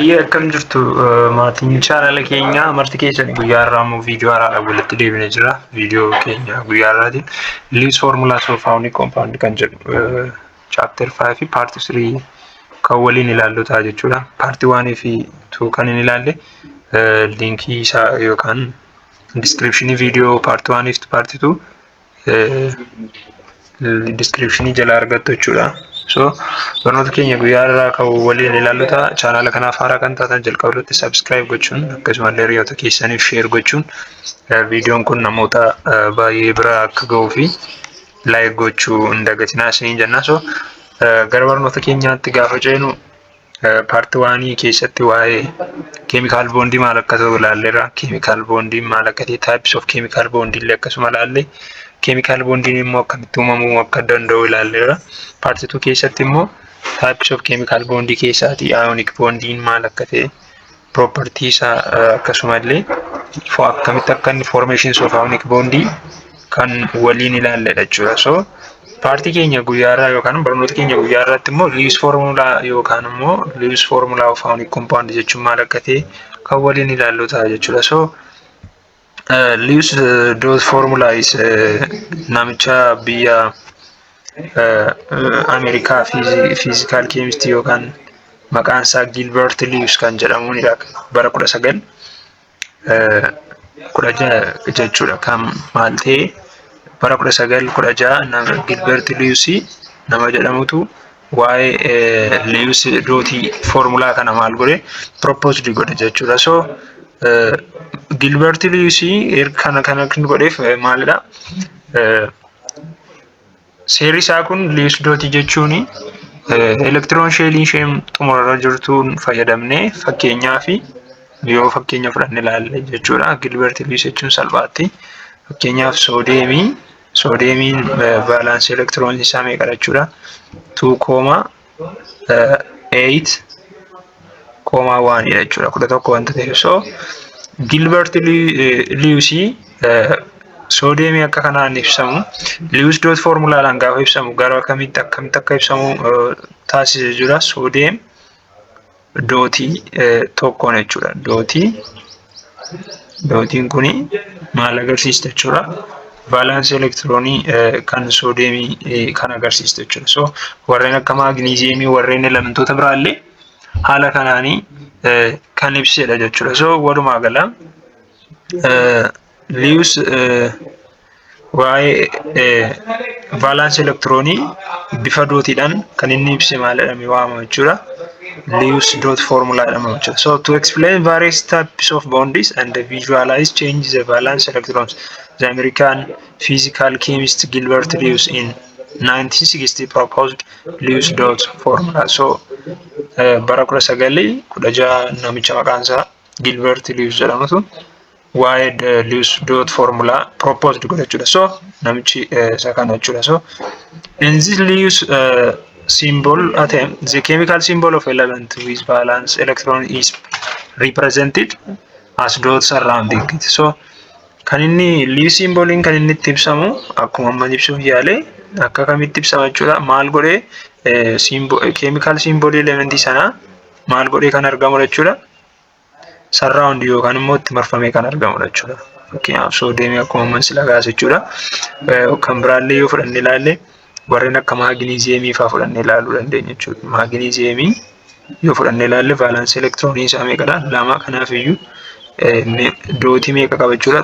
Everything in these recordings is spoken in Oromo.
Ayyee akkam jirtu maatiin chaanala keenya marti keessan guyyaa irraa immoo viidiyoo haaraa walitti deebinee jira. Viidiyoo keenya guyyaa irraatiin Lewis formulas of founding compound kan jedhu chapter 5 part 3 kan waliin ilaallu ta'a jechuudha. Part 1 fi 2 kan hin ilaalle linkii isaa yookaan description viidiyoo part 1 fi part 2 description jala argattu jechuudha. So barnoota keenya guyyaa irraa kan waliin ilaallu ta'a. Chaanala kanaaf haaraa kan taatan jalqabatti subscribe gochuun akkasumallee hiriyoota keessaniif share gochuun viidiyoon kun namoota baay'ee bira akka ga'uu fi like gochuu hin dagatinaa isiniin jenna. So gara barnoota keenyaatti gaafa ceenu part 1 keessatti waa'ee chemical bondii maal akka ta'u ilaalleera. Chemical bondii maal akka ta'e types of chemical bondii illee akkasuma ilaalle. Chemical bonding immoo akkamitti uumamuu akka danda'u ilaalleera. Part 2 keessatti immoo types of chemical bondii keessaati ionic bondiin maal akka ta'e properties akkasumallee akkamitti akka inni formations of ionic bondii kan waliin ilaalledha jechuudha. So paartii keenya guyyaa irraa yookaan barnoota keenya guyyaa irratti immoo Lewis formula yookaan immoo Lewis formula of ionic compound jechuun maal akka ta'e kan waliin ilaallu ta'a jechuudha. So Lewis dot formula is namicha biyya Amerikaa physical chemist yookaan maqaan isaa Gilbert Lewis kan jedhamuunidha. Bara 1916 jechuudha. Kan maal ta'e bara 1916 Gilbert Lewis nama jedhamutu waa'ee Lewis dootii formulaa kana maal godhe proposed godhe jechuudha. So Gilbert Lewis kana kan godheef maalidha? Seerri isaa kun Lewis dootii jechuun electron shell ishee xumurarra jirtuun fayyadamnee fakkeenyaaf yoo fakkeenya fudhannee ilaalle jechuudha. Gilbert Lewis jechuun salphaatti fakkeenyaaf soodiyemiin valence electron isaa meeqa jechuudha? 2,8,1 jechuudha. 11 wanta ta'eef so Gilbert Lewis soodiyemii akka kanaan ibsamu Lewis dot formulaadhaan gaafa ibsamu gara akkamitti akka ibsamu taasisee jira. Soodiyem dootii tokkoon jechuudha. Dootiin kuni maal agarsiista jechuudha? Valence electronii kan soodiyemii kan agarsiista jechuudha. So warreen akka maagniziyeemii warreen elementoota biraallee haala kanaanii kan ibsedha jechuudha. So walumaa gala Lewis waa'ee valence electronii bifa dootiidhaan kan inni ibse maal jedhamee waamama jechuudha? Lewis dot formula jedhama jechuudha. So to explain various types of bonds and visualize changes the valence electrons, the American physical chemist Gilbert Lewis in 1960 proposed Lewis dot formula. So bara 1916 namicha maqaan isaa Gilbert Lewis jedhamutu waa'ee Lewis dot formula proposed godhe jechuudha. So namichi isa kana jechuudha. So in this Lewis symbol atom, the chemical symbol of element with valence electron is represented as dots surrounding it. So kan inni Lewis symboliin kan inni itti ibsamu akkuma amma ibsuuf yaale akka kamitti ibsama jechuudha? Maal godhee chemical symbol element sana maal godhee kan argamu jechuudha? Surround yookaan immoo itti marfamee kan argamu jechuudha. Fakkeenyaaf soodiyemii akkuma amma sila kaase jechuudha. Kan biraallee yoo fudhannee ilaalle warreen akka maagniziyeemii fa'aa fudhannee ilaaluu dandeenya jechuudha. Maagniziyeemii yoo fudhannee ilaalle valence electronii isaa meeqadha? 2. Kanaaf iyyuu dootii meeqa qaba jechuudha?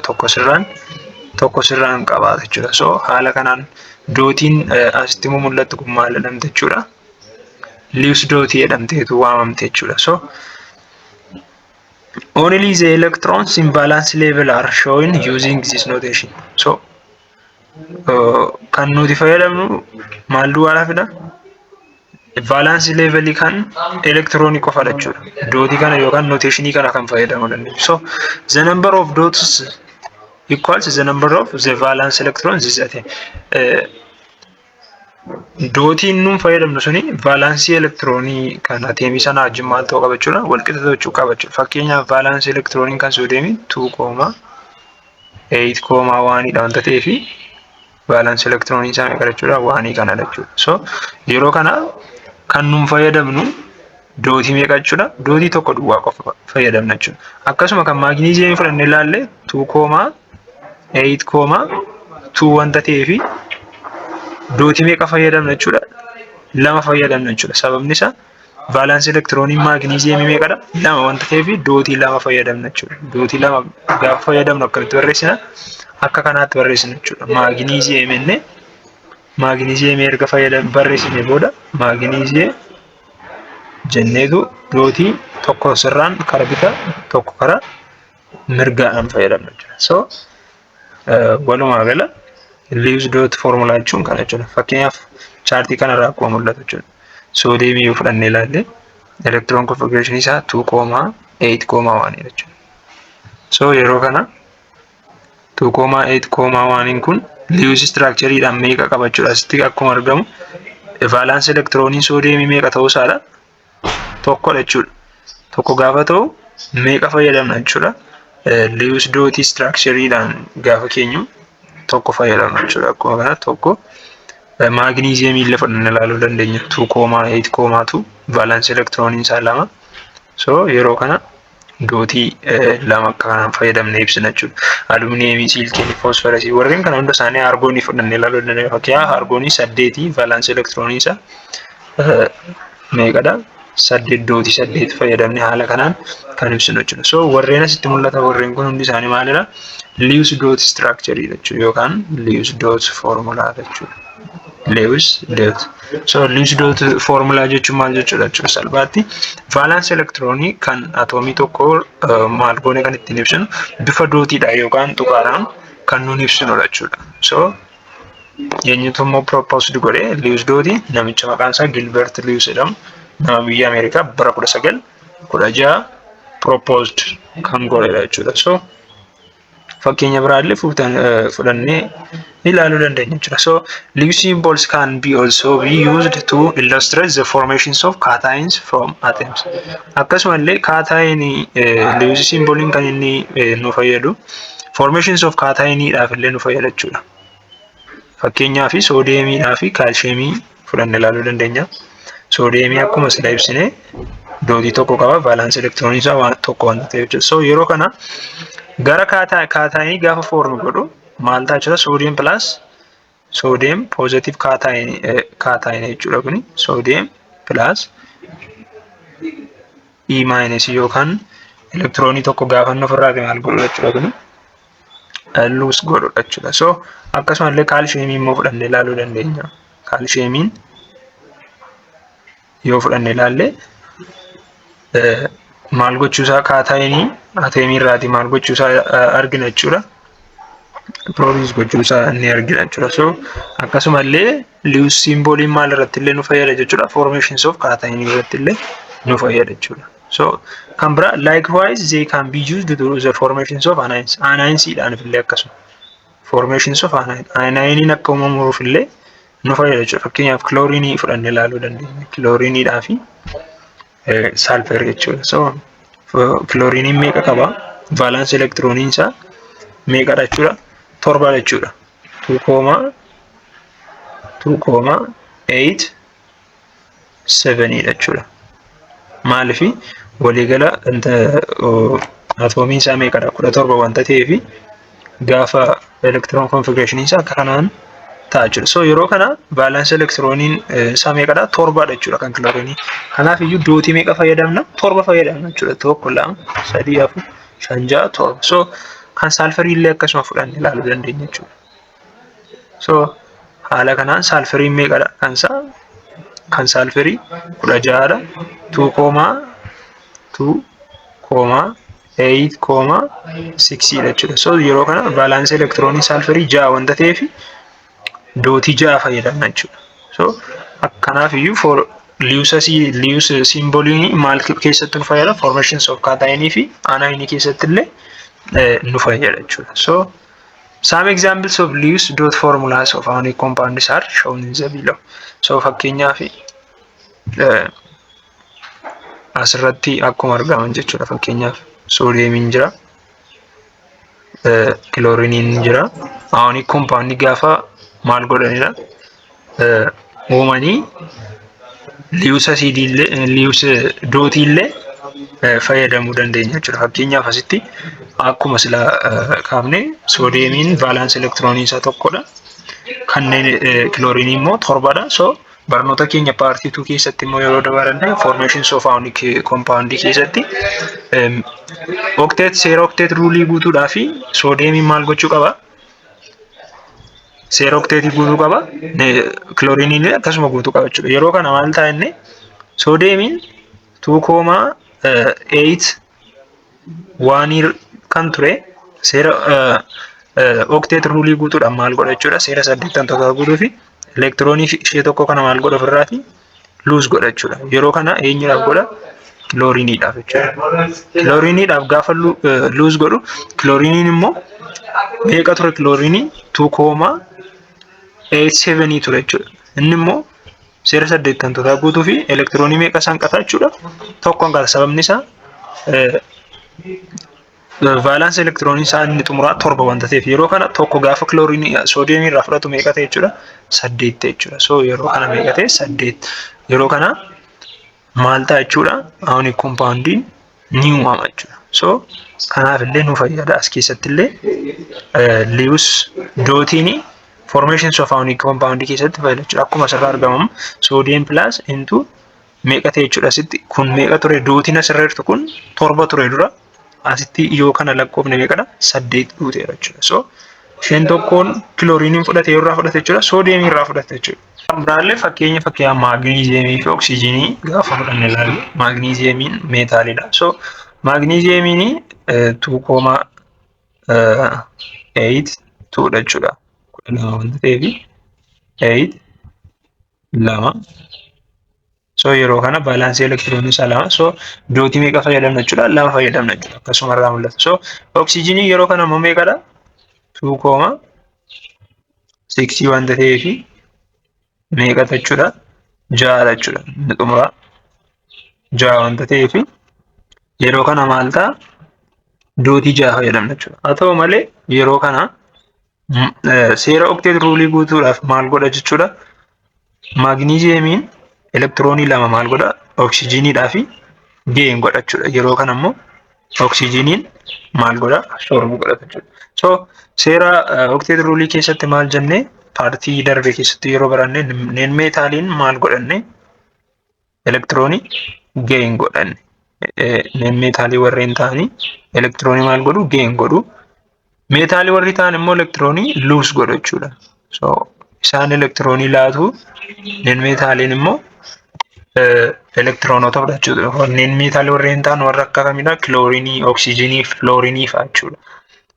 Tokko sirraan qabaata jechuudha. So haala kanaan dootiin asitti mul'attu kun maal jedhamte jechuudha? Lewis dootii jedhamteetu waamamte jechuudha. So only the electrons in valence level are shown using this notation. So kan nuti fayyadamnu maal duwwaadhaafidha? Valence level kan electronic qofa jechuudha. Dootii kana yookaan notationii kana kan fayyadamuu dandeenya. So the number of dots equals the number of the valence electrons is at dootiin nuun fayyadamnu suni valence electronii kan ateemii sana wajjin maal ta'uu qaba jechuudha? Wal qixa ta'uu qaba jechuudha. Fakkeenyaaf valence electroniin kan soodiyemii 2,8,1 dha wanta ta'eef valence electronii isaa meeqa jechuudha? 1 kana jechuudha. So yeroo kana kan nuun fayyadamnu dootii meeqa jechuudha? Dootii tokko duwwaa qofa fayyadamna jechuudha. Akkasuma kan maagneeziyemii fudhannee ilaalle 2,8,2 wanta ta'ee fi dootii meeqa fayyadamna jechuudha? 2 fayyadamna jechuudha. Sababni isaa valence elektirooniin maagneeziyemii meeqadha? 2 wanta ta'ee fi dootii 2 fayyadamna jechuudha. Dootii 2 gaafa fayyadamnu akkamitti barreessina? Akka kanaatti barreessina jechuudha. Maagneeziyemii erga fayyadamne barreessine booda maagneeziyemii jenneetu dootii tokko sirraan karaa bitaa tokko karaa mirgaan fayyadamna jechuudha. So walumaa gala Lewis dot formula jechuun kana jechuudha. Fakkeenyaaf chaartii kanarraa akkuma mul'atu jechuudha. Soodiyemii yoo fudhannee ilaalle electron configuration isaa 2,8,1 jechuudha. So yeroo kana 2,8,1 kun Lewis structureedhaan meeqa qabachuudha? Asitti akkuma argamu valence electroniin soodiyemii meeqa ta'uu isaadha? Tokkodha jechuudha. Tokko gaafa ta'u meeqa fayyadamna jechuudha? Lewis dot structureedhaan gaafa keenyu tokko fayyadamna jechuudha. Akkuma kana tokko maagneeziyemii illee fudhannee ilaaluu dandeenya. 2,8,2 valence electroniin isaa 2. So yeroo kana dootii 2 akka kanaan fayyadamnee ibsina jechuudha. Aluminiyemii, siilkii, foosfarasii warreen kana hunda isaanii argoonii fudhannee ilaaluu dandeenya. Fakkeenyaaf argoonii 8 valence electroniin isaa meeqadha? 8 dootii 8 fayyadamne haala kanaan kan ibsinu jechuudha. So warreen asitti mul'atan warreen kun hundi isaanii maalidha? Lewis dot structure jechuudha yookaan Lewis dot formula jechuudha. Lewis dot. So Lewis dot formula jechuun maal jechuudha jechuudha salphaatti valence electronii kan atomii tokko maal goone kan ittiin ibsinu bifa dootiidha yookaan tuqaadhaan kan nuun ibsinudha jechuudha. So eenyutu immoo proposed godhe Lewis dot namicha maqaan isaa Gilbert Lewis jedhamu nama biyya Ameerikaa bara 1916 proposed kan godhedha jechuudha. So fakkeenya biraallee fudhannee ilaaluu dandeenya jechuudha. So Lewis symbols can be also be used to illustrate the formations of cations from atoms. Akkasumallee cation Lewis symboliin kan inni nu fayyadu formations of cationiidhaaf illee nu fayyada jechuudha. Fakkeenyaaf soodiyemiidhaa fi kaalsiyemii fudhannee ilaaluu dandeenya. Soodiyemii akkuma sila ibsine dootii tokko qaba valence electroniin isaa waan tokko wanta ta'eef jechuudha. So yeroo kana gara kaataayinii gaafa foormu godhu maal ta'a jechuudha? Sodium plus sodium positive kaataayinii jechuudha kuni sodium plus E minus yookaan elektiroonii tokko gaafa inni ofirraa maal godhu jechuudha kuni loose godhu jechuudha. So akkasumallee kaalsiyemii immoo fudhannee ilaaluu dandeenya. Kaalsiyemiin yoo fudhannee ilaalle maal gochuusaa kaataayinii atomii irraati maal gochuusaa argina jechuudha. Produce gochuusaa ni argina jechuudha. So akkasumallee Lewis symboliin maal irratti illee nu fayyada jechuudha. Formations of kaataayinii irratti illee nu fayyada jechuudha. So kan bira likewise they can be used to the formations of anions. Anions dhaan illee akkasuma formations of anioniin akka uumamuuf illee nu fayyada jechuudha. Fakkeenyaaf kiloorinii fudhannee ilaaluu dandeenya. Kilooriniidhaa fi sulfur jechuudha. So kiloriniin meeqa qaba? Valence electroniin isaa meeqadha jechuudha? 7 jechuudha. 2,8,7 jechuudha. Maaliif waliigala atomiin isaa meeqadha? 17 wanta ta'eef gaafa electron configuration isaa akka kanaan ta'a jechuudha. So yeroo kana valence electroniin isaa meeqadha? 7 jechuudha kan kilorinii. Kanaaf iyyuu dootii meeqa fayyadamna? 7 fayyadamna jechuudha. 1 2 3 4 5 6 7. So kan sulfurii illee akkasuma fudhannee ilaaluu dandeenya jechuudha. So haala kanaan sulfuriin meeqadha? Kan sulfurii 16dha. 2,8,6 jechuudha. So yeroo kana valence electroniin sulfurii 6 wanta ta'eef dootii 6 fayyadamna jechuudha. So akkanaaf iyyuu for Lewis symboliin maal keessatti nu fayyada? Formations of cationii fi anionii keessatti illee nu fayyada jechuudha. So some examples of Lewis dot formulas of ionic compounds are shown in the below. So fakkeenyaaf asirratti akkuma argaman jechuudha. Fakkeenyaaf soodiyemiin jira, kiloriniin jira. Ionic compound gaafa maal godhanidha? Uumanii liyuus asiidii illee liyuus dootii illee fayyadamuu dandeenya jechuudha. Fakkeenyaaf asitti akkuma sila kaafne soodiyeemiin vaalaansii elektiroonii isaa tokkodha. Kanneen kilooriinii immoo torbadha. So barnoota keenya paartii 2 keessatti immoo yeroo dabalanne formations of ionic compound keessatti octet seera octet ruulii guutuudhaa fi soodiyeemiin maal gochuu qaba? Seera octetii guutuu qaba. Kilooriiniin akkasuma guutuu qaba jechuudha. Yeroo kana maal ta'a inni soodiyeemiin 2,8 waanir kan ture seera octet ruulii guutuudhaan maal godha jechuudha. Seera 8 tokko guutuu fi elektiroonii ishee tokko kana maal godha ofirraati luus godha jechuudha. Yeroo kana eenyudhaaf godha? Kilooriiniidhaaf jechuudha. Kilooriiniidhaaf gaafa luus godhu kilooriiniin immoo meeqa ture kilooriinii 2,87 ture jechuudha. Inni immoo seera 8 guutuu fi elektiroonii meeqa isaan qata jechuudha. Tokkoon qaba. Sababni isaa vaalaansii elektiroonii isaa inni xumuraa 7 wanta ta'eef yeroo kana tokko gaafa kilooriinii soodiyeemii irraa fudhatu meeqa ta'e jechuudha? 8 ta'e jechuudha. So yeroo kana meeqa ta'e? 8. Yeroo kana maal ta'a jechuudha? Ionic compoundiin ni uumama jechuudha. So kanaaf illee nu fayyada. As keessatti illee liyuus dootiin formations of ionic compound keessatti fayyada jechuudha. Akkuma asirraa argamu soodiyem plus into meeqa ta'e jechuudha. Asitti kun meeqa ture? Dootiin asirra jirtu kun 7 ture dura. Asitti yoo kana lakkoofne meeqadha? 8 guuteera jechuudha. So isheen tokkoon kilooriiniin fudhate yeroo irraa fudhate jechuudha. Soodiyeemii irraa fudhate jechuudha. Biraallee fakkeenya maagniiziyemii fi oksijiinii gaafa fudhanne ilaalle maagniiziyemiin meetaalidha. So maagniiziyemiin 2,8 tuudha jechuudha. 12 wanta ta'eef 8 2. So yeroo kana baalaansii elektiroonii isaa 2. So dootii meeqa fayyadamna jechuudha? 2 fayyadamna jechuudha. Akkasuma irraa mul'ata. So oksijiinii yeroo kana immoo meeqadha? 2,6 wanta ta'eef meeqa jechuudha? 6 jechuudha. Inni xumuraa 6 wanta ta'eef yeroo kana maal ta'a? Dootii 6 fayyadamna jechuudha. Haa ta'u malee yeroo kana seera octet ruulii guutuudhaaf maal godha jechuudha? Maagniiziyemiin elektiroonii 2 maal godha? Oksijiiniidhaa fi geen godha jechuudha. Yeroo kana immoo oksijiiniin maal godha? Absorb godha jechuudha. So seera octet ruulii keessatti maal jennee paartii darbe keessatti yeroo baranne neen meetaaliin maal godhanne? Elektiroonii geen godhanne. Neen meetaalii warreen ta'anii elektiroonii maal godhu? Geen godhu. Meetaalii warri ta'an immoo elektiroonii luus godhu jechuudha. So isaan elektiroonii laatu neen meetaaliin immoo elektiroonota fudhachuudha. Neen meetaalii warreen ta'an warra akka kamidha? Kilooriinii, oksijiinii, fluoriinii fa'a jechuudha.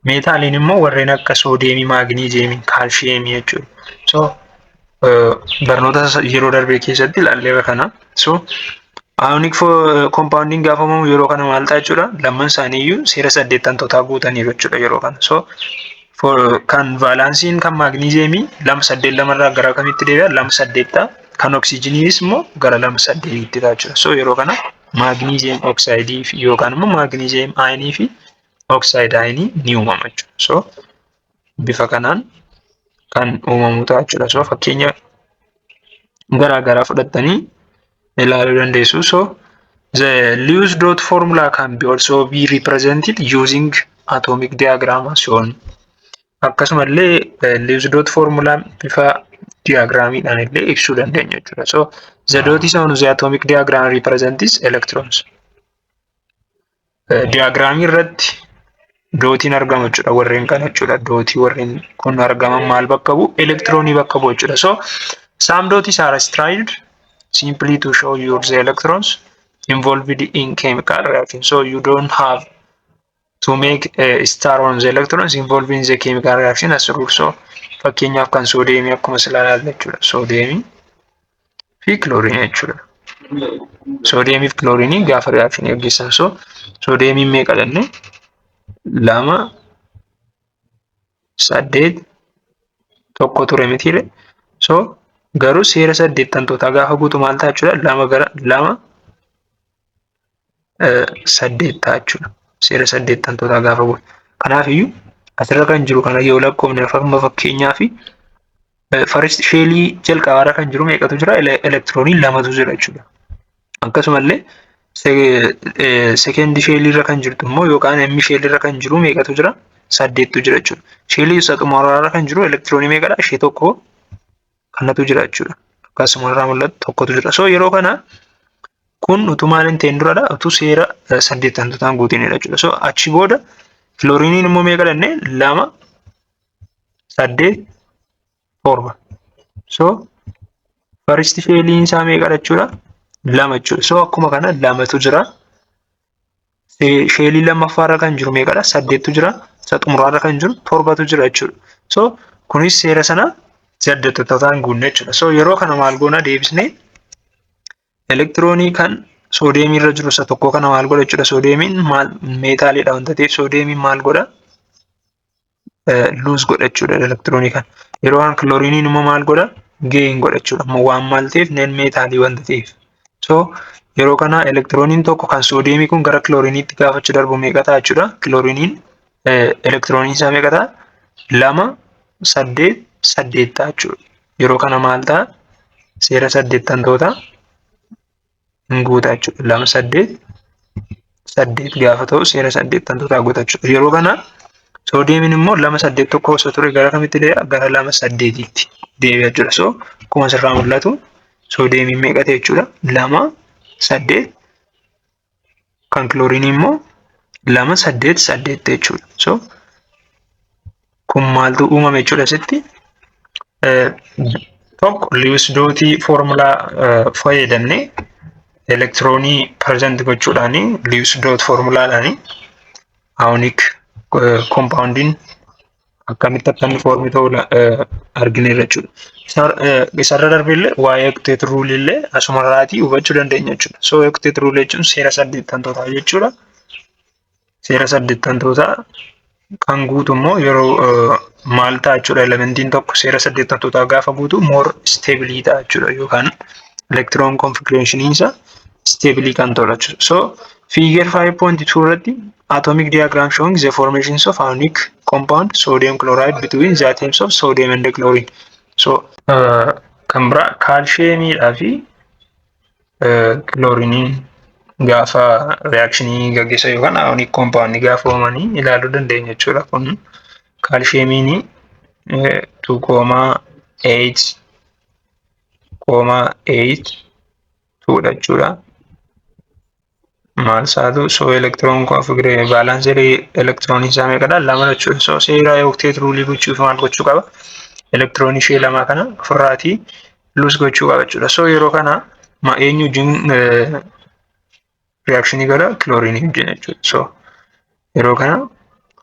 Meetaaliin immoo warreen akka soodiyeemii, maagniiziyemii, kaalshiyeemii jechuudha. So barnoota yeroo darbee keessatti ilaalleera kana. So ionic compoundiin gaafamu yeroo kana maal ta'a jechuudha? Lamman isaaniiyyuu seera 8 guutaniiru jechuudha yeroo kana. So kan vaalaansiin kan maagniiziyemii 2,8 irraa gara kamitti deebi'a? 2,8. Kan oksijiiniis immoo gara 2,8tti ta'a jechuudha. So yeroo kana maagniiziyem oksayidii fi yookaan immoo maagniiziyem ayinii fi oksayid ayinii ni uumama jechuudha. So bifa kanaan kan uumamu ta'a jechuudha. So fakkeenya garaa garaa fudhattanii ilaaluu dandeessu. So the Lewis dot formula can be also be represented using atomic diagram as shown. Akkasumallee Lewis dot formula bifa diagramiidhaan illee ibsuu dandeenya jechuudha. So the dot is on the atomic diagram represents electrons. Diagramii irratti dootiin argama jechuudha. Warreen kana jechuudha. Dootii warreen kun argaman maal bakka bu'u? Elektiroonii bakka bu'u jechuudha. So some dots are styled simply to show you the electrons involved in chemical reaction. So you don't have to make a star on the electrons involved in the chemical reaction as a rule. So fakkeenyaaf kan soodiyeemii akkuma ilaalaa jechuudha. Soodiyeemii fi kilooriinii jechuudha. Soodiyeemii fi kilooriinii gaafa reaction gaggeessan. So soodiyeemiin meeqa jenne? 2 8 tokko ture mitiire. So garuu seera 8 gaafa guutu maal ta'a jechuudha? 2 gara 2 8 ta'a jechuudha. Seera 8 gaafa guutu. Kanaaf iyyuu asirra kan jiru kana yoo lakkoofne fakkeenyaa fi First sheelii jalqabaarra kan jiru meeqatu jira? Elektiroonii lamatu jira jechuudha. Akkasumallee second sheelii irra kan jirtu immoo yookaan M sheelii irra kan jiru meeqatu jira? 8tu jira jechuudha. Sheelii isa xumuraarra kan jiru elektiroonii meeqadha? Ishee tokko kanatu jira jechuudha. Akkasuma irraa mul'atu tokkotu jira. So yeroo kana kun utuu maal hin ta'in duradha. Utuu seera 80 guutinidha jechuudha. So achi booda kilooriiniin immoo meeqadha jennee 2, 8, 7. So first sheeliin isaa meeqadha jechuudha? 2 jechuudha. So akkuma kana 2tu jira. Sheelii lammaffaarra kan jiru meeqadha? 8tu jira. Isa xumuraarra kan jiru 7tu jira jechuudha. So kunis seera sana 80 guunne jechuudha. So yeroo kana maal goona deebisnee elektiroonii kan soodiyeemii irra jiru isa tokko kana maal godha jechuudha. Soodiyeemiin maal meetaalidha wanta ta'eef soodiyeemiin maal godha? Luuz godha jechuudha elektiroonii kan. Yeroo kana kilooriiniin immoo maal godha? Geeyin godha jechuudha. Waan maal ta'eef neen meetaalii wanta ta'eef. So yeroo kana elektirooniin tokko kan soodiyeemii kun gara kilooriiniitti gaafachu darbu meeqa ta'a jechuudha. Kilooriiniin elektirooniin isaa meeqa ta'a? 2, 8, 8 ta'a jechuudha. Yeroo kana maal ta'a? Seera 80 guutaa jechuudha. 2, 8, 8 gaafa ta'u seera 80 guutaa jechuudha. Yeroo kana soodiyeemiin immoo 2, 8 tokko osoo ture gara kamitti deebi'a? Gara 2, 8tti deebi'a jechuudha. So akkuma asirraa mul'atu soodiyeemiin meeqa ta'e jechuudha? 2, 8 kan kilooriinii immoo 2, 8, 8 jechuudha. So kun maaltu uumame jechuudha asitti? Tokko Lewis dootii foormulaa fayyadamnee elektiroonii present gochuudhaani Lewis doot foormulaadhaani ionic compoundiin akkamitti akka inni foormi ta'u argineerra jechuudha. Isarra darbeellee waa'ee octet rule illee asumarraatii hubachuu dandeenya jechuudha. So octet rule jechuun seera 80 jechuudha. Seera 80 kan guutu immoo yeroo maal ta'a jechuudha. Elementiin tokko seera 80 gaafa guutu more stabilii ta'a jechuudha yookaan electron configuration isa stabilii kan ta'udha jechuudha. So figure 5.2 irratti atomic diagram showing the formations of ionic compound sodium chloride between the atoms of sodium and chlorine. So kan biraa kaalshiyeemiidhaa fi kilooriiniin gaafa reactionii gaggeessan yookaan ionic compound gaafa uumanii ilaaluu dandeenya jechuudha. Kun kaalshiyeemiin 2,8 tuudha jechuudha. Maal saatu so electron configure balance electron isaa meeqadha? 2 jechuudha. So seera octet rule gochuuf maal gochuu qaba? Electron ishee lama kana ofirraatii luus gochuu qaba jechuudha. So yeroo kana eenyu wajjin reaction godha? Kilooriinii wajjin jechuudha. So yeroo kana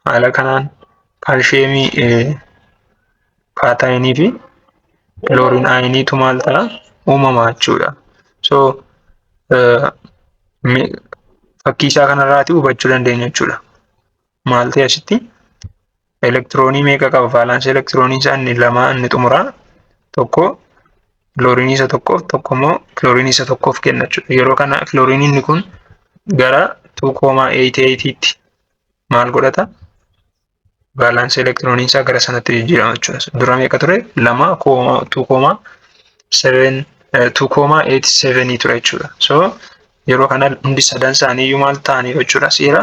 haala kanaan kaalshiyeemii kaataayinii fi kilooriin aayiniitu maal ta'a? Uumama jechuudha. So fakkii isaa kanarraati hubachuu dandeenya jechuudha. Maal ta'e asitti elektiroonii meeqa qaba? Vaalaansii elektiroonii isaa inni 2 inni xumuraa tokko kilooriinii isa tokkoof tokko immoo kilooriinii isa tokkoof kenna jechuudha. Yeroo kana kilooriiniin kun gara 2,88tti maal godhata? Vaalaansii elektiroonii isaa gara sanatti jijjiirama jechuudha. Dura meeqa ture? 2,87 ture jechuudha. So yeroo kana hundi sadan isaanii iyyuu maal ta'anii jechuudha? Seera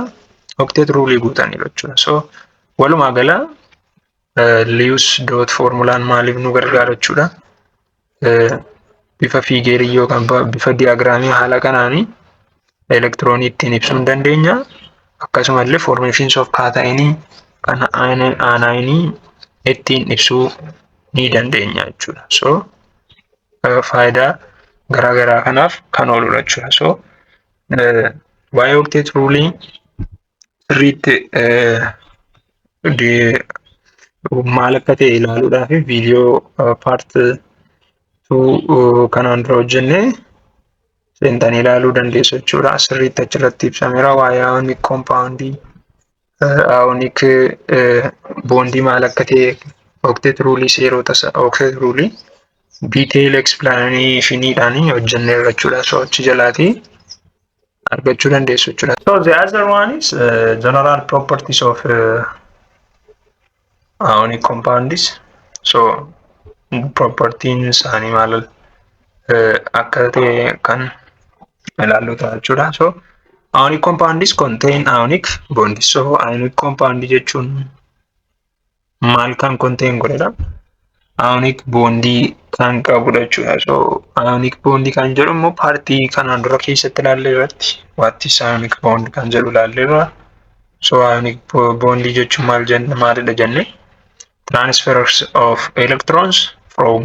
octet rule guutanii jechuudha. So walumaa gala Lewis dot formulaan maaliif nu gargaara jechuudha? Bifa fiigerii yookaan bifa diyaagiraamii haala kanaanii elektiroonii ittiin ibsuu dandeenya. Akkasumallee formations of kaataayinii kan aanaayinii ittiin ibsuu ni dandeenya jechuudha. So faayidaa garaagaraa kanaaf kan ooludha jechuudha. So waa'ee octet rule sirriitti maal akka ta'e ilaaluudhaaf viidiyoo paart 2 kanaan dura hojjennee seentanii ilaaluu dandeessu jechuudha. Sirriitti achirratti ibsameera waa'ee ionic compoundii ionic bondii maal akka ta'e octet rule seerota octet rule detail explanationidhaan hojjenneerra jechuudha. So achi jalaatii argachuu dandeessu jechuudha. So the other one is general properties of ionic compounds. So propertiin isaanii maal akka ta'e kan ilaallu ta'a jechuudha. So ionic compounds contain ionic bonds. So ionic compound jechuun maal kan contain godhedha? Ionic bondii kan qabudha jechuudha. So ionic bondii kan jedhu immoo paartii kanaan dura keessatti ilaalle irratti what is ionic bond kan jedhu ilaalleerra. So ionic bondii jechuun maalidha jenne? Transfers of electrons from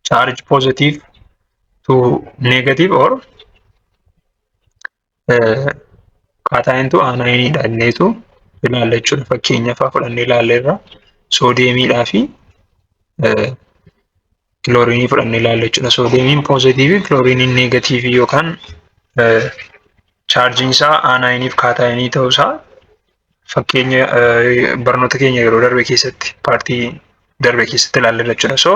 charge positive to negative or cation to anion dhanneetu ilaalla jechuudha. Fakkeenyaaf fudhannee ilaalleerra soodiyemiidhaa fi kiloorinii fudhannee ilaalla jechuudha. Soodiyemiin positive, kiloorinii negative yookaan chargiin isaa anioniif kaataayinii ta'uusaa fakkeenya barnoota keenya yeroo darbe keessatti paartii darbe keessatti ilaalleerra jechuudha. So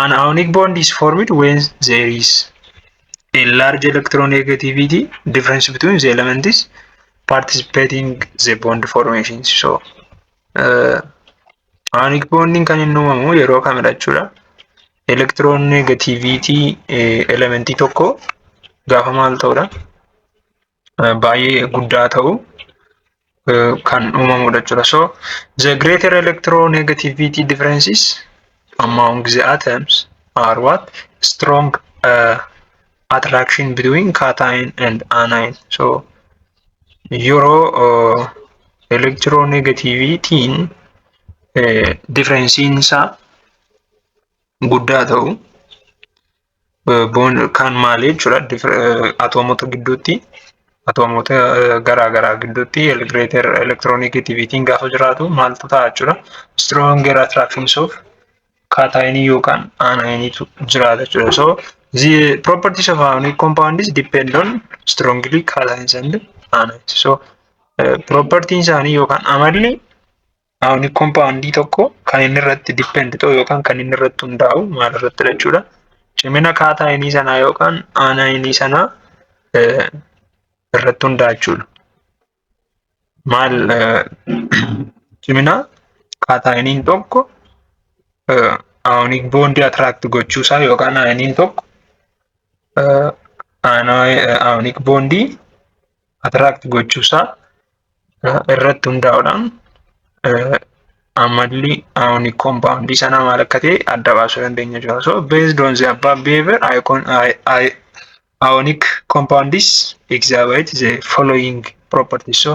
an ionic bond is formed when there is a large electronegativity difference between the elements participating the bond formation. So ionic bonding kan inni uumamu yeroo kamidha jechuudha. Electronegativity elementii tokko gaafa maal ta'udha? Baay'ee guddaa ta'u kan uumamudha jechuudha. So the greater electronegativity differences among the atoms are what? Strong attraction between cation and anion. So yeroo electronegativity differencein isaa guddaa ta'u kan maali jechuudha? Atomota gidduutti atomota garaa gidduutti greater electronegativity gaafa jiraatu maaltu ta'a jechuudha? Stronger attractions of cation yookaan anion jiraata jechuudha. So the properties of ionic compounds depend on strongly cations and anions. So propertiin isaanii yookaan amalli ionic compound tokko kan inni irratti depend ta'u yookaan kan inni irratti hundaa'u maal irratti jechuudha? Cimina kaataayinii sanaa yookaan aniinii sanaa irratti hundaa'a jechuudha. Maal cimina kaataayiniin tokko ionic bond attract gochuusaa yookaan aniiniin tokko ionic bond attract gochuusaa irratti hundaa'uudhaan amalli ionic compound sana maal akka ta'e adda baasuu dandeenya jechuudha. So based on the above behavior, ionic compounds exhibit the following properties. So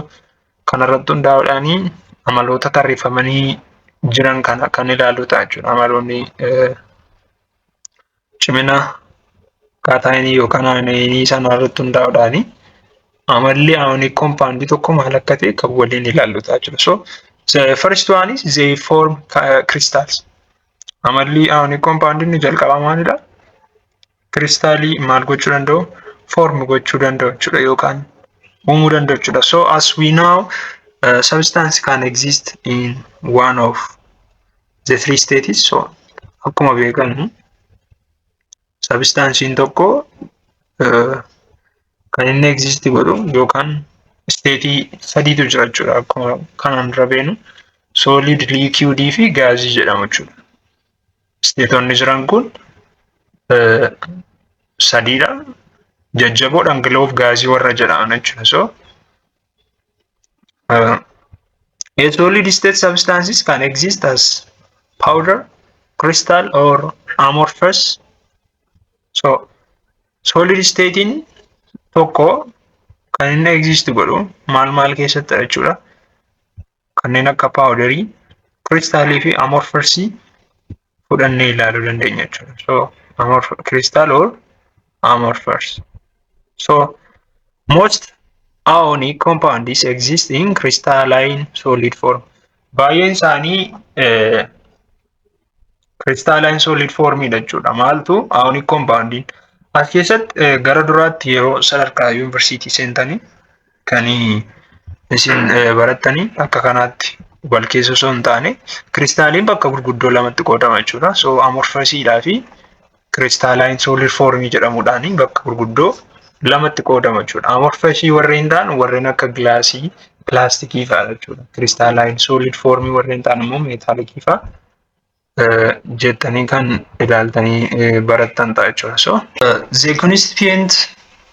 kanarratti hundaa'uudhaan amaloota tarreeffamanii jiran kana kan ilaallu ta'a jechuudha. Amaloonni cimina kaataayinii yookaan aniinii sana irratti hundaa'uudhaan amalli ionic compound tokko maal akka ta'e kan waliin ilaallu ta'a jechuudha. So the first one is they form crystals. Amalli ionic compound inni jalqabaa maalidha? Crystallii maal gochuu danda'u? Form gochuu danda'u jechuudha yookaan uumuu danda'u jechuudha. So as we know, substance can exist in one of the three states. So akkuma beekamu substancein tokko kan inni exist godhu yookaan state sadiitu jira jechuudha. Akkuma kanaan dura beeknu solid, liquid fi gaasii jedhamu jechuudha. Stateonni jiran kun sadiidha. Jajjaboo dhangala'oof gaasii warra jedhaman jechuudha. So a solid state substances can exist as powder, crystal or amorphous. So solid statein tokko kan inni exist godhu maal keessatti jechuudha? Kanneen akka powderii, crystallii fi amorphousii fudhannee ilaaluu dandeenya jechuudha. So crystal or amorphous. So most ionic compounds exist in crystalline solid form. Baay'een isaanii crystalline solid formidha jechuudha. Maaltu ionic compound as keessatti gara duraatti yeroo sadarkaa yuunivarsiitii seentanii kan isin barattanii akka kanaatti wal keessa osoo hin taane crystalline bakka gurguddoo lamatti qoodama jechuudha. So amorphousiidhaa fi crystalline solid form jedhamuudhaan bakka gurguddoo lamatti qoodama jechuudha. Amorphousii warreen ta'an warreen akka gilaasii, pilaastikii fa'aa jechuudha. Crystalline solid form warreen ta'an immoo meetaalikii fa'aa jettanii kan ilaaltanii barattan ta'a jechuudha. So the constituent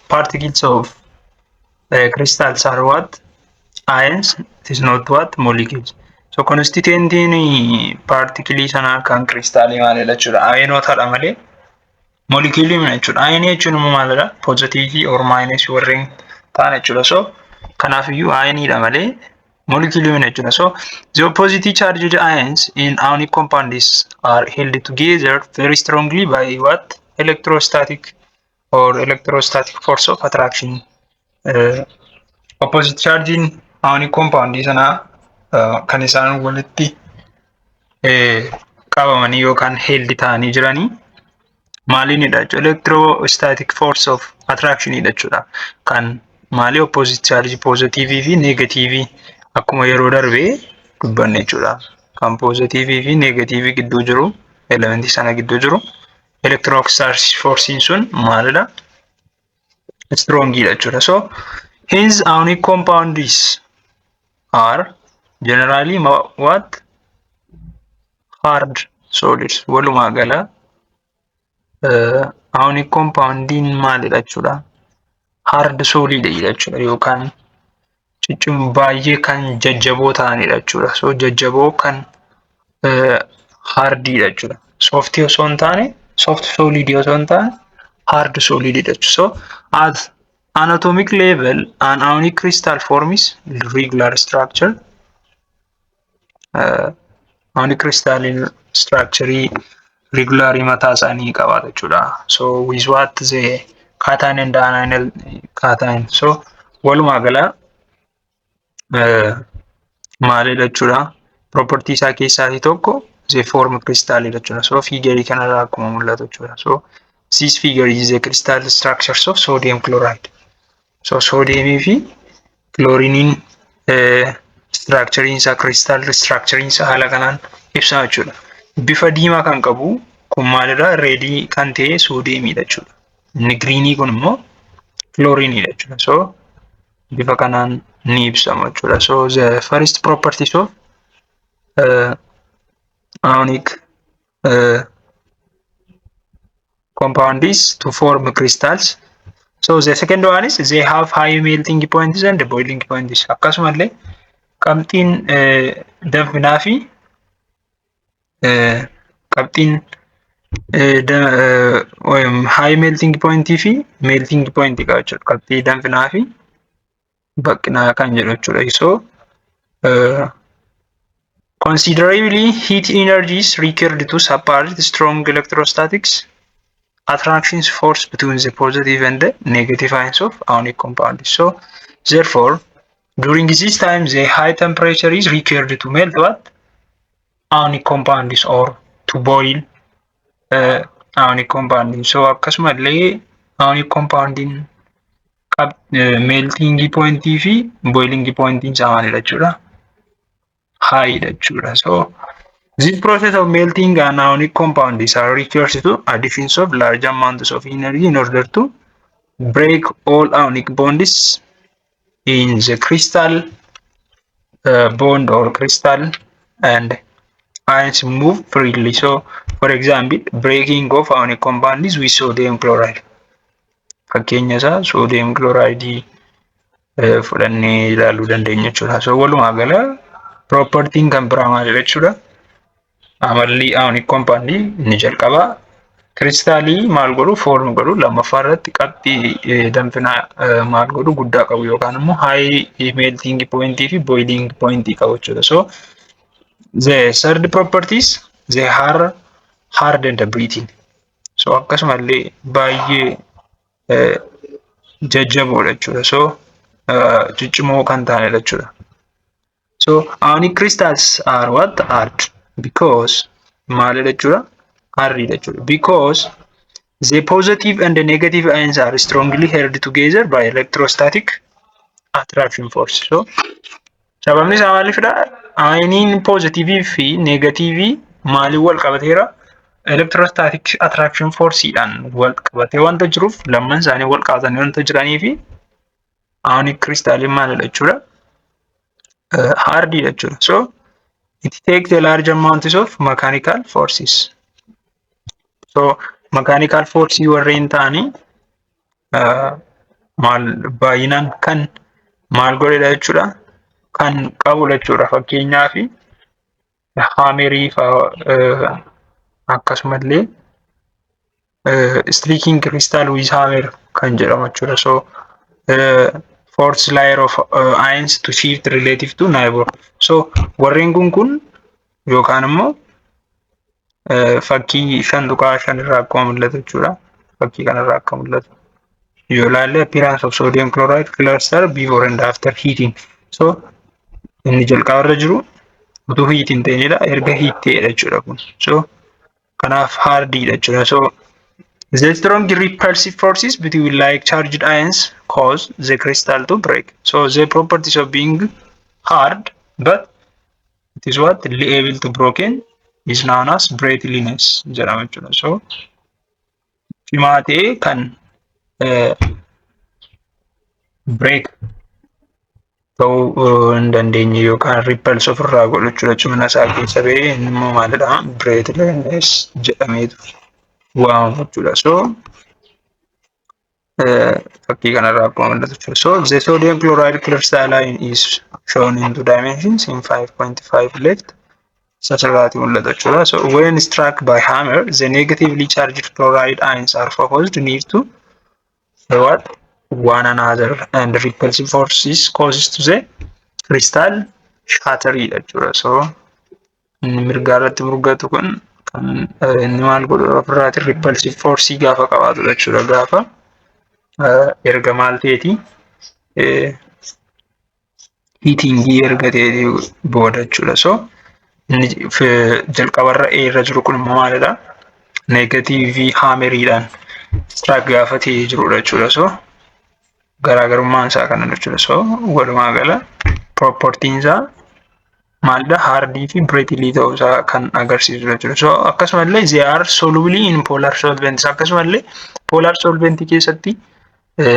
particles of crystals are what? Ions. It is not what? Molecules. So constituentiin particlii sanaa kan crystallii maalidha jechuudha? Ayinootadha malee molecuulii miti jechuudha. Ayinii jechuun immoo maalidha? Positive or minus warreen ta'an jechuudha. So kanaafiyyuu ayiniidha malee molecular unit. So the opposite charged ions in ionic compounds are held together very strongly by what? Electrostatic or electrostatic force of attraction. Opposite charge in ionic compound is kan isaan walitti qabamanii yookaan held ta'anii jiranii maalinidha jechuudha. Electrostatic force of attraction jechuudha. Kan maali opposite charge positive fi negative akkuma yeroo darbee dubbanne jechuudha. Kan positive fi negative gidduu jiru elementi sana gidduu jiru electrostatic force sun maalidha? Strongidha jechuudha. So hence ionic compounds are generally what? Hard solids. Walumaa gala ionic compoundin maalidha jechuudha? Hard solid jechuudha yookaan ciccum baay'ee kan jajjaboo ta'anidha jechuudha. So jajjaboo kan hardidha jechuudha. Soft osoo hin taane, soft solid osoo hin taane hard solididha jechuudha. So at anatomic level, an ionic crystal forms regular structure. Ionic crystal structure regular mataa isaanii qabaata jechuudha. So with what the cation and anion cation. So walumaa gala maalidha jechuudha? Property isaa keessaatii tokko the form crystal jechuudha. So figure kanarraa akkuma mul'atu jechuudha. So this figure is the crystal structures of sodium chloride. So sodium fi chlorine structure isa crystal structure isa haala kanaan ibsa jechuudha. Bifa diimaa kan qabu kun maalidha? Red kan ta'e sodiumidha jechuudha. Inni green kun immoo chlorine jechuudha. So bifa kanaan ni ibsama jechuudha. So the first properties of ionic compound is to form crystals. So the second one is they have high melting points and boiling points. Akkasumallee qabxiin danfinaa fi qabxiin high melting point fi melting point qaba jechuudha. Qabxii danfinaa fi baqqinaa kan jedhu jechuudha. So considerably heat energy is required to support strong electrostatics attractions force between the positive and the negative ions of ionic compounds. So therefore during this time the high temperature is required to melt what? Ionic compounds or to boil ionic compounds. So akkasumallee ionic compoundin melting point fi boiling point isaanidha jechuudha. High jechuudha. So this process of melting an ionic compounds are requires to addition of large amounts of energy in order to break all ionic bonds in the crystal bond or crystal and ions move freely. So for example, breaking of ionic compounds with sodium chloride. Fakkeenya isaa sodium chloride fudhannee ilaaluu dandeenya jechuudha. So walumaa gala propertiin kan biraa maalidha jechuudha? Amalli ionic compound ni jalqaba. Crystallii maal godhu? Form godhu. Lammaffaa irratti qabxii danfinaa maal godhu? Guddaa qabu yookaan immoo high melting point fi boiling point qabu jechuudha. So the third properties they are hard and breathing. So akkasumallee baay'ee jajjaboodha jechuudha. So ciccimoo kan ta'anidha jechuudha. So ionic crystals are what? Hard because maalidha jechuudha? Hardidha jechuudha. Because the positive and the negative ions are strongly held together by electrostatic attraction force. So sababni isaa maalifidha? Ioniin positive fi negative maaliin wal qabateera? Electrostatic attraction forceidhaan wal qabatee wanta jiruuf lamman isaanii wal qabatanii wanta jiranii fi ionic crystal maalidha jechuudha? Hardidha jechuudha. So it takes a large amount of mechanical forces. So mechanical force warreen ta'anii maal baay'inaan kan maal godhedha jechuudha kan qabudha jechuudha. Fakkeenyaaf haamerii fa'aa akkasumallee streaking crystal with hammer kan jedhamu jechuudha. So force layer of ions to shift relative to neighbor. So warreen kun yookaan immoo fakkii 5.5 irraa akkuma mul'atu jechuudha. Fakkii kanarraa akka mul'atu. Yoo ilaalle appearance of sodium chloride cluster before and after heating. So inni jalqabarra jiru utuu heat hin ta'inidha. Erga heat ta'edha jechuudha kun. So kanaaf hardidha jechuudha. So the strong repulsive forces between like charged ions cause the crystal to break. So the properties of being hard, but it is what able to broken is known as breathliness jedhama jechuudha. So cimaa ta'e kan break ta'uu hin dandeenye yookaan repulse ofirraa godhu jechuudha. Cimina isaa keessa ba'ee inni immoo maalidha? Breathliness jedhameetu waamamu jechuudha. So fakkii kanarraa akkuma mul'atu jechuudha. So the sodium chloride crystalline is shown into dimensions in 5.5 left. Sasarraati mul'atu jechuudha. So when struck by hammer, the negatively charged chloride ions are focused near to what one another and repulsive forces causes to the crystal shattering jechuudha. So inni mirgaarratti murgatu kun kan inni maal godhu ofirraati repulsive force gaafa qabaatu jechuudha. Gaafa erga maal ta'eeti heatingii erga ta'eeti booda jechuudha. So inni jalqabarra irra jiru kun immoo maalidha? Negative hammeriidhaan struck gaafa ta'ee jirudha jechuudha. So garaagarummaan isaa kana jechuudha. So walumaa gala propertiin isaa maalidha? Hardii fi breathly ta'uu isaa kan agarsiisudha jechuudha. So akkasumallee they are soluble in polar solvents. Akkasumallee polar solvent keessatti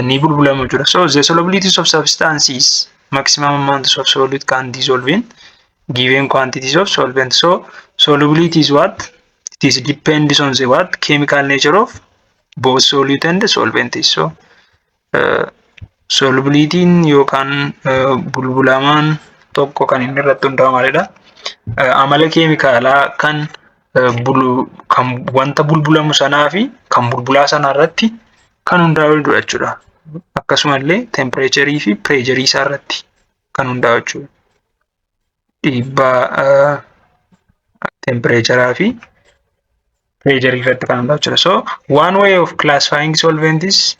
ni bulbulamu jechuudha. So the solubilities of substances maximum amounts of solute can dissolve in given quantities of solvent. So solubility is what? It is depends on the what? Chemical nature of both solute and solvent. So solubility yookaan bulbulamaan tokko kan inni irratti hundaa'u maalidha? Amala keemikaalaa kan wanta bulbulamu sanaa fi kan bulbulaa sanaa irratti kan hundaa'u jechuudha. Akkasumallee temperature fi pressure isaa irratti kan hundaa'u jechuudha. Dhiibbaa temperature fi pressure irratti kan hundaa'u jechuudha. So one way of classifying solvents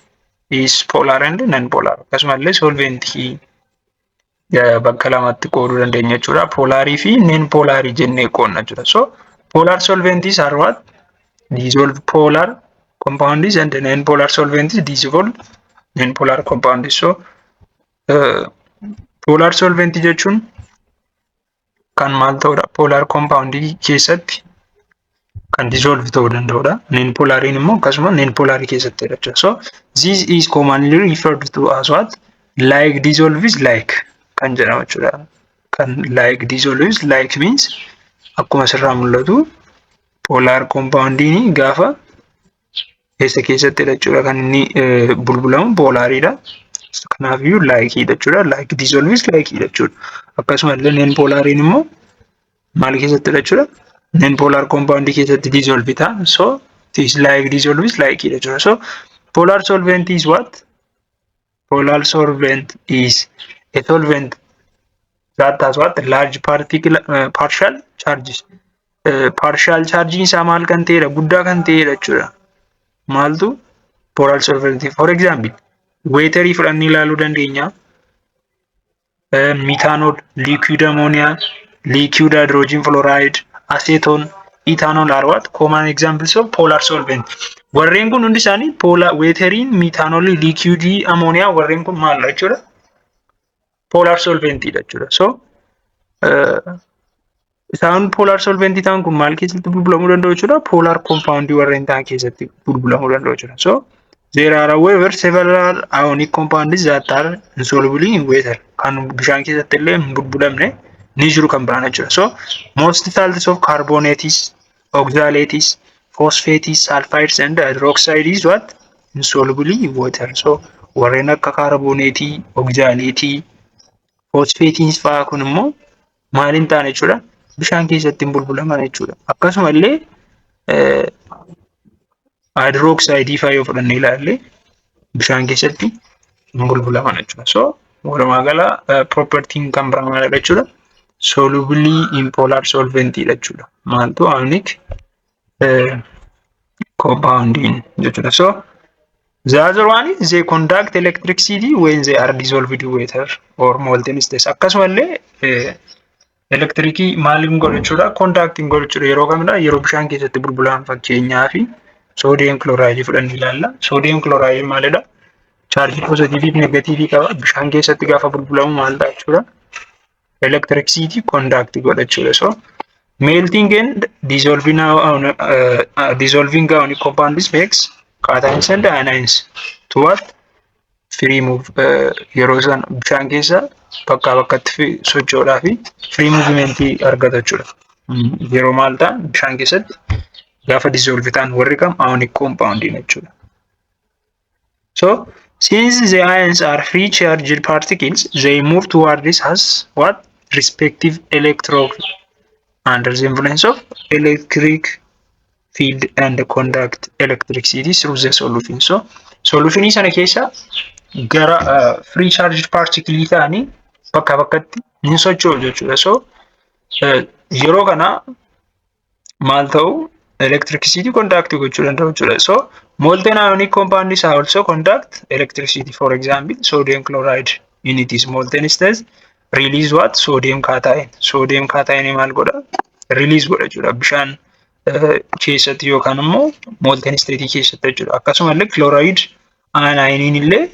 is polar and non-polar. Akkasumallee solventii bakka lamatti qooduu dandeenya jechuudha. Polarii fi non-polarii jennee qoodna jechuudha. So polar solvents are what? Dissolved polar compounds and non-polar solvents dissolved non-polar compounds. So polar solvent jechuun kan maal ta'udha? Polar compound keessatti kan dissolve ta'uu danda'udha. Non-polariin immoo akkasuma non-polarii keessatti jechuudha. So this is commonly referred to as what? Like dissolves like kan jedhamu jechuudha. Kan like dissolves like means akkuma asirraa mul'atu polar compoundiin gaafa keessatti jechuudha kan inni bulbulamu polariidha. Kanaafiyyuu like jechuudha. Like dissolves like jechuudha. Akkasumallee non-polariin immoo maal keessatti jechuudha? Non-polar compound keessatti dissolve ta'a. So this like dissolves like jechuudha. So polar solvent is what? Polar solvent is a solvent that has what? Large partial charges. Partial charging isaa maal kan ta'edha? Guddaa kan ta'edha jechuudha. Maaltu polar solvent? For example, waterii fudhannee ilaaluu dandeenya. Methanol, liquid ammonia, liquid hydrogen fluoride, acetone, ethanol are what? Common examples of polar solvent. Warreen kun hundi isaanii polar wateriin, methanol, liquid ammonia warreen kun maal jechuudha? Polar solvent jechuudha. So isaan polar solvent ta'an kun maal keessatti bulbulamuu danda'u jechuudha? Polar compound warreen ta'an keessatti bulbulamuu danda'u jechuudha. So there are however several ionic compounds that are insoluble in water. Kan bishaan keessatti illee hin bulbulamne ni jiru kan biraan jechuudha. So most salts of carbonates, oxalates, phosphates, sulfides and hydroxides what insoluble in water. So warreen akka kaarboneetii, oxalateii, phosphates fa'aa kun immoo maal hin taane jechuudha bishaan keessatti hin bulbulaman jechuudha. Akkasumallee hydroxide fa'aa yoo fudhannee ilaalle bishaan keessatti hin bulbulaman jechuudha. So walumaa gala propertiin kan biraa maalidha jechuudha. Solubly in polar solvent jechuudha. Maaltu ionic compounding jechuudha. So the other one is they conduct electricity when they are dissolved in water or molten states. Akkasumallee elektirikii maaliin godhu jechuudha conducting godhu jechuudha yeroo kamidha yeroo bishaan keessatti bulbulan fakkeenyaaf sodium chloride fudhannee ilaalla. Sodium chloride maalidha? Charge positive fi negative qaba. Bishaan keessatti gaafa bulbulamu maal ta'a jechuudha? Electricity conduct godha jechuudha. So melting and dissolving ionic compounds makes cations and anions to what? Free move yeroo san bishaan keessa bakkaa bakkatti socho'uudhaa fi free movement argata jechuudha. Yeroo maal ta'a bishaan keessatti gaafa dissolve ta'an warri kam ionic compound jechuudha. So since the ions are free charged particles, they move toward this as what? Respective electrode under the influence of electric field and conduct electricity through the solution. So solution sana keessa gara free charged particle ta'anii bakka bakkatti ni socho'u jechuudha. So yeroo kana maal ta'u electricity conduct gochuu danda'u jechuudha. So molten ionic compounds also conduct electricity. For example, sodium chloride in its molten state release what? Sodium cation. Sodium cation maal godha? Release godha jechuudha. Bishaan keessatti yookaan immoo molten state keessatti jechuudha. Akkasumallee chloride anion illee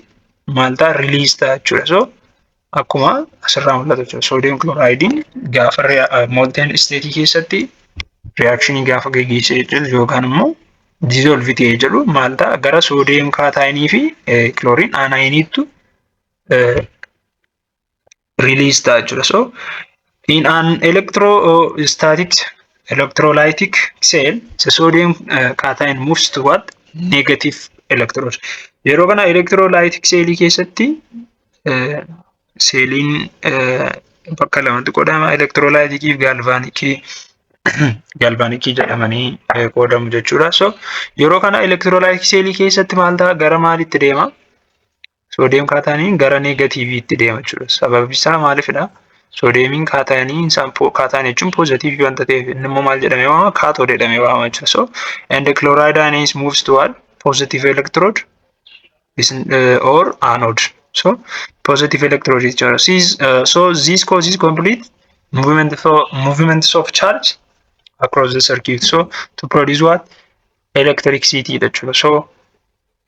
maal ta'a release ta'a jechuudha. So akkuma asirraa mul'atu jechuudha. Sodium chloride gaafa molten state keessatti reaction gaafa gaggeessee jiru yookaan immoo dissolve ta'ee jiru maal ta'a gara sodium cation fi chlorine anioniitu release ta'a jechuudha. So in an electrolytic cell, the sodium cation moves to what? Negative electrode. Yeroo kana electrolytic cell keessatti seeliin bakka lamatti qoodama electrolytic fi galvanic jedhamanii qoodamu jechuudha. So yeroo kana electrolytic cell keessatti maal ta'a gara maalitti deema? Sodium cation gara negativiitti deema jechuudha. Sababni isaa maalifidha? Sodium cation jechuun positive wanta ta'eef inni immoo maal jedhamee waamama? Cathode jedhamee waamama jechuudha. So and the chloride ions moves toward positive electrode or anode. So positive electrode jechuudha. So this causes complete movements of charge across the circuit. So to produce what? Electricity jechuudha. So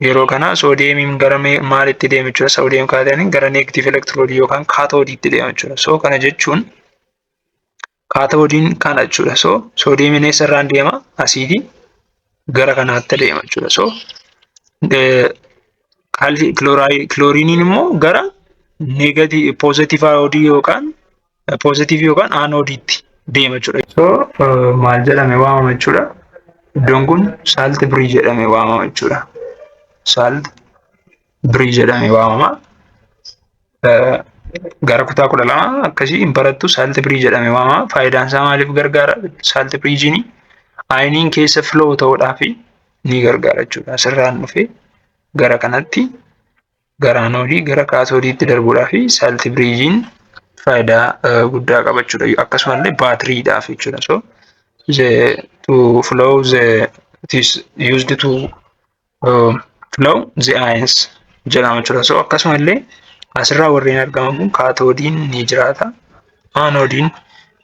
yeroo kana sodium gara maalitti deema jechuudha. Sodium cation gara negative electrode yookaan cathodiitti deema jechuudha. So kana jechuun cathodiin kana jechuudha. So sodium eessarraan deema? Asiidii gara kanaatti deema jechuudha. So chlorine immoo gara negative positive iodii yookaan anodiitti deema jechuudha. So maal jedhame waamama jechuudha. Iddoon kun salt bridge jedhame waamama jechuudha. Salt bridge jedhame waamama. Gara kutaa 12 akkasii hin barattu salt bridge jedhame waamama. Faayidaan isaa maaliif gargaara? Salt bridge'n ioniin keessa flow ta'uudhaaf ni gargaara jechuudha. Asirraan dhufee gara kanatti gara anodii gara kaatodiitti darbuudhaaf salt bridge'n faayidaa guddaa qaba jechuudha. Akkasumallee baatiriidhaaf jechuudha. So to flow it is used to flow the ions jedhama jechuudha. So akkasumallee asirraa warreen argaman kun kaatodiin ni jiraata, anodiin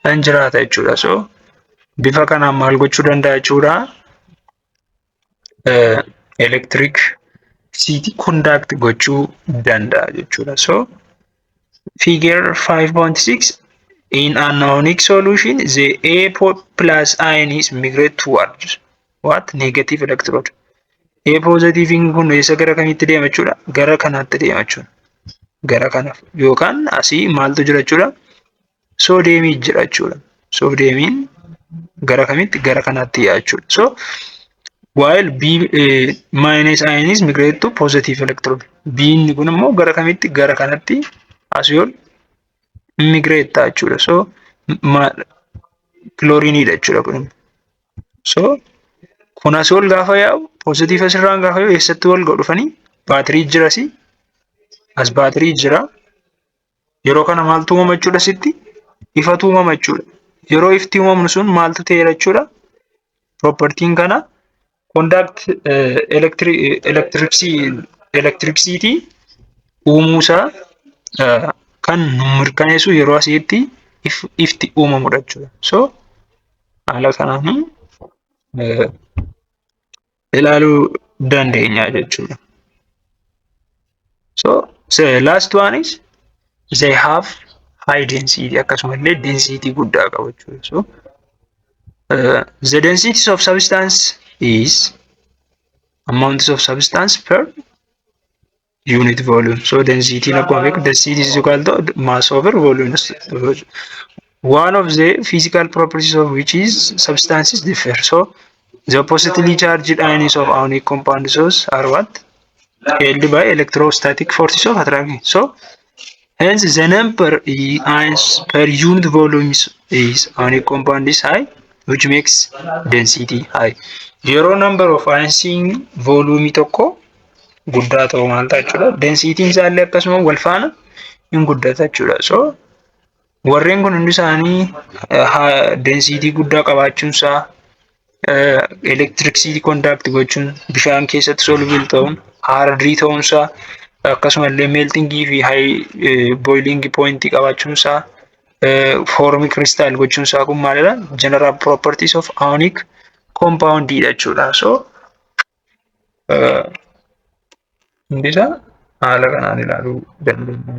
ni jiraata jechuudha. So bifa kanaan maal gochuu danda'a jechuudha? Electricity conduct gochuu danda'a jechuudha. So figure 5.6 in an ionic solution the A plus ions migrate towards what? Negative electrode. A positive kun eessa gara kamitti deema jechuudha? Gara kanaatti deema jechuudha. Gara kanaaf yookaan asii maaltu jira jechuudha? soodiyemii jira jechuudha. Soodiyemiin gara kamitti gara kanaatti yaa'a jechuudha. So while B minus ion is migrate to positive electron. B inni kun immoo gara kamitti gara kanatti asii ol migrate ta'a jechuudha. So chlorine jechuudha kun. So kun asii ol gaafa yaa'u positive asirraan gaafa yaa'u eessatti wal dhufanii baatirii jira si as baatirii jira. Yeroo kana maaltu uumama jechuudha sitti ifatu uumama jechuudha. Yeroo ifti uumamnu sun maaltu ta'e jechuudha. Propertiin kana conduct electricity uumuusaa kan nu mirkaneessu yeroo asitti ifti uumamudha jechuudha. So haala kanaan ilaaluu dandeenya jechuudha. So the last one is they have high density akkasumallee density guddaa qabu jechuudha. So the density of substance is amount of substance per unit volume. So density density is equal to mass over volume. One of the physical properties of which is substances differ. So the positively charged ions of ionic compounds are what? Held by electrostatic forces of attraction. So hence the number of ions per unit volume is ionic compound is high, which makes density high. Zero number of ions in volume tokko guddaa ta'uu maal ta'a jechuudha. Densitiin isaallee akkasuma wal faana hin guddata jechuudha. So warreen kun hundi isaanii density guddaa qabaachuunsaa electricity conduct gochuun bishaan keessatti soluble ta'uun hardii ta'uunsaa akkasumallee melting fi high boiling point qabaachuunsaa form crystal gochuunsaa kun maalidha? General properties of ionic compound jechuudha. So hundi isaa haala kanaan ilaaluu dandeenya.